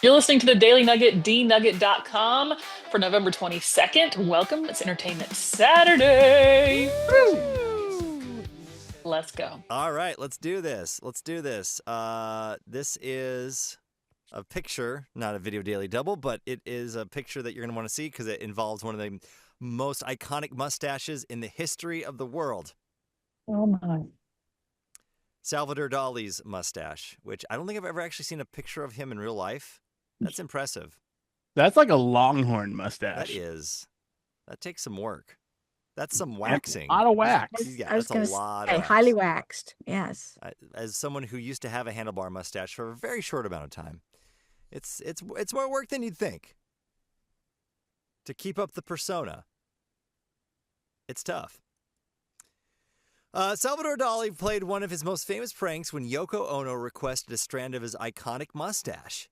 You're listening to the Daily Nugget, dnugget.com for November 22nd. Welcome. It's Entertainment Saturday. Woo! Let's go. All right, let's do this. This is a picture, not a video daily double, but it is a picture that you're going to want to see because it involves one of the most iconic mustaches in the history of the world. Oh, my. Salvador Dali's mustache, which I don't think I've ever actually seen a picture of him in real life. That's impressive. That's like a longhorn mustache. That takes some work. That's some waxing. A lot of wax. Yeah, I was that's a going lot to say of wax. highly waxed. Yes. As someone who used to have a handlebar mustache for a very short amount of time, it's more work than you'd think. To keep up the persona, it's tough. Salvador Dali played one of his most famous pranks when Yoko Ono requested a strand of his iconic mustache.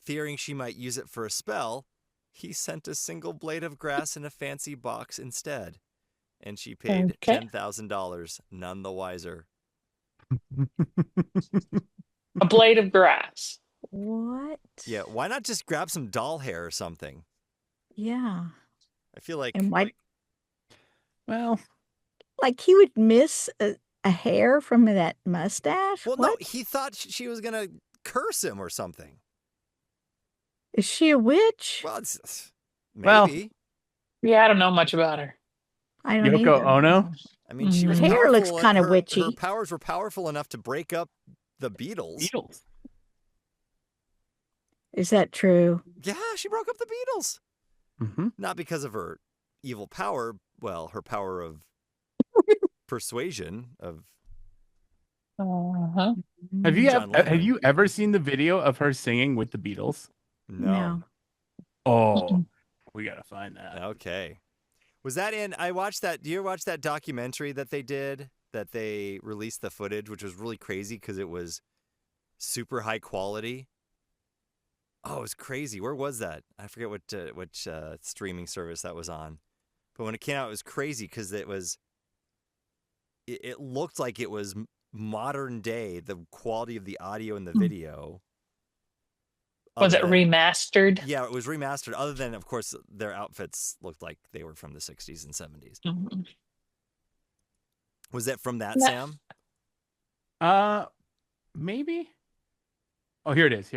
Fearing she might use it for a spell, he sent a single blade of grass in a fancy box instead. And she paid $10,000, none the wiser. A blade of grass. What? Yeah, why not just grab some doll hair or something? Yeah. I feel like... And Well, like he would miss a hair from that mustache? Well, What? no, he thought she was going to curse him or something. Is she a witch? Well, it's maybe. Well, Yeah, I don't know much about her. I don't Yoko either. Ono? I mean, she was Her hair looks powerful, kinda her- witchy. Her powers were powerful enough to break up the Beatles. Beatles. Is that true? Yeah, she broke up the Beatles. Mm-hmm. Not because of her evil power. Well, her power of persuasion of... Uh-huh. Have you John Lennon. have you ever seen the video of her singing with the Beatles? No. Oh, we gotta find that. Okay. Was that in... I watched that... Do you ever watch that documentary that they did? That they released the footage, which was really crazy because it was super high quality. Oh, it was crazy. Where was that? I forget which streaming service that was on. But when it came out, it was crazy because it was... It looked like it was modern day, the quality of the audio and the video. Was it Other than- remastered? Yeah, it was remastered. Other than, of course, their outfits looked like they were from the 60s and 70s. Mhm. Was that from that, No. Sam? Maybe. Oh, here it is.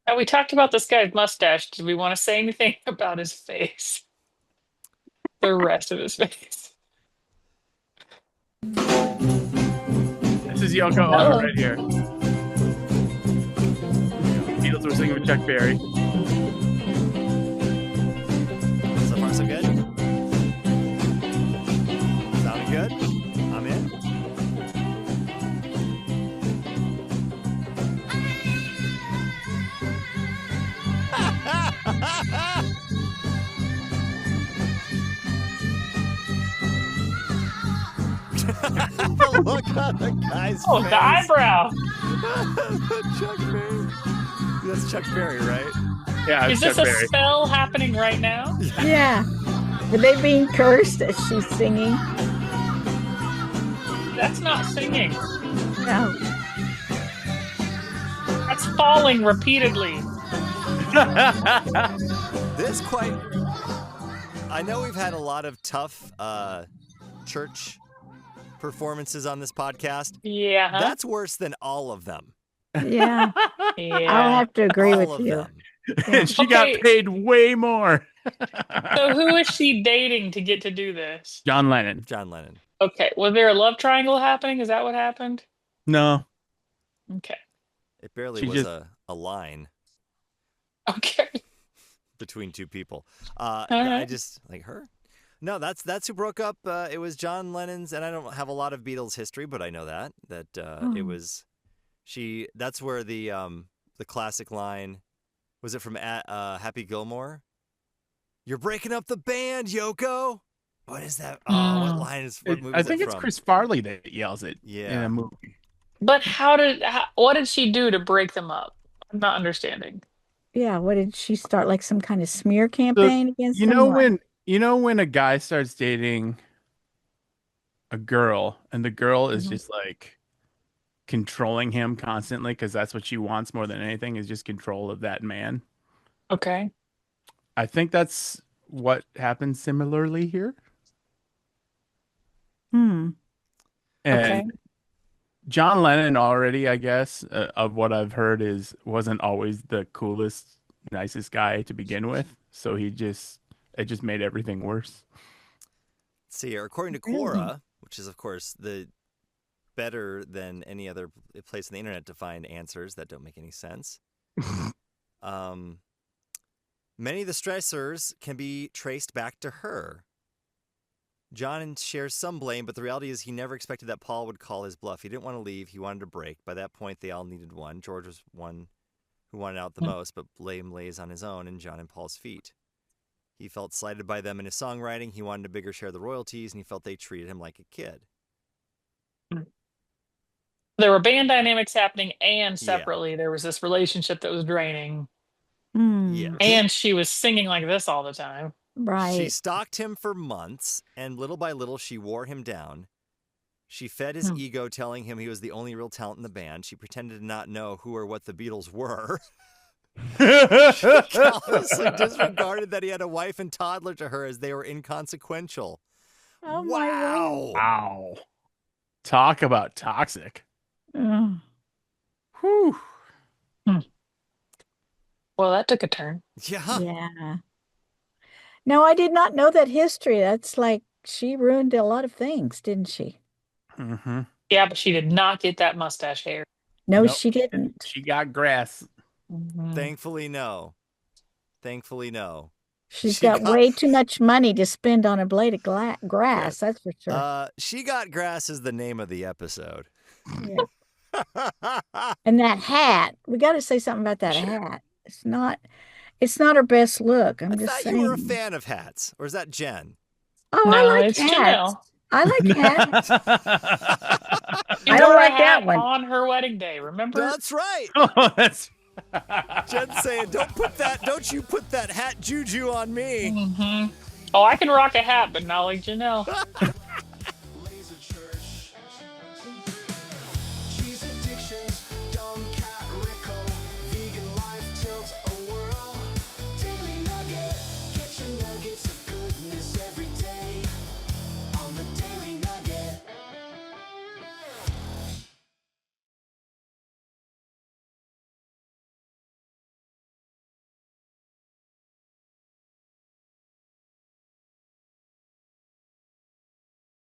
And we talked about this guy's mustache. Did we want to say anything about his face? The rest of his face. This is Yoko Ono right here. Beatles were singing with Chuck Berry. So far, so good? Sounding good? I'm in. The look on the guy's Oh, face. the eyebrow. Chuck Berry. That's Chuck Berry, right? Yeah, Is it's this Chuck a Berry. spell happening right now? Yeah. Are they being cursed as she's singing? That's not singing. No. That's falling repeatedly. This quite... I know we've had a lot of tough church performances on this podcast. Yeah. That's worse than all of them. Yeah. Yeah. I'll have to agree All with of you. them. And she Okay. got paid way more. So who is she dating to get to do this? John Lennon. John Lennon. Okay. Was there a love triangle happening? Is that what happened? No. Okay. It barely She was just- a line Okay. between two people. All I right. just like her. No, that's who broke up. It was John Lennon's, and I don't have a lot of Beatles history, but I know that it was she. That's where the classic line was. It from Happy Gilmore? You're breaking up the band, Yoko. What is that? Oh, what line is? What movie I is think it it's from? Chris Farley that yells it in Yeah. a movie. But what did she do to break them up? I'm not understanding. Yeah. What did she start? Like some kind of smear campaign against You them? know What? when a guy starts dating a girl and the girl is Mhm. just like controlling him constantly because that's what she wants more than anything is just control of that man. Okay. I think that's what happens similarly here. Hmm. And Okay. John Lennon already, I guess, of what I've heard, wasn't always the coolest, nicest guy to begin with. So it just made everything worse. Let's see here. According to Really? Quora, which is of course the better than any other place on the internet to find answers that don't make any sense. Many of the stressors can be traced back to her. John shares some blame, but the reality is he never expected that Paul would call his bluff. He didn't want to leave. He wanted a break. By that point, they all needed one. George was one who wanted out the most, but blame lays on his own and John and Paul's feet. He felt slighted by them in his songwriting. He wanted a bigger share of the royalties, and he felt they treated him like a kid. There were band dynamics happening, and separately, there was this relationship that was draining. Hmm. Yeah. And she was singing like this all the time. She Right. stalked him for months, and little by little, she wore him down. She fed his ego, telling him he was the only real talent in the band. She pretended to not know who or what the Beatles were. She callously disregarded that he had a wife and toddler to her as they were inconsequential. Oh my Wow. Wow. Talk about toxic. word. Whew. Well, that took a turn. Yeah. Yeah. No, I did not know that history. That's like she ruined a lot of things, didn't she? Mm-hmm. Yeah, but she did not get that mustache hair. No, Nope. she didn't. She got grass. Mhm. Thankfully, no. Thankfully, no. She's She got got- way too much money to spend on a blade of grass. That's for sure. She Got Grass is the name of the episode. Yeah. And that hat. We got to say something about that hat. It's not her best look. I'm I just thought saying. you were a fan of hats. Or is that Jen? Oh, No, I like it's hats. Janelle. I like hats. She I don't wore a like that hat one. on her wedding day. Remember? That's right. Oh, that's Jen's saying, don't you put that hat juju on me. Oh, I can rock a hat, but not like Janelle.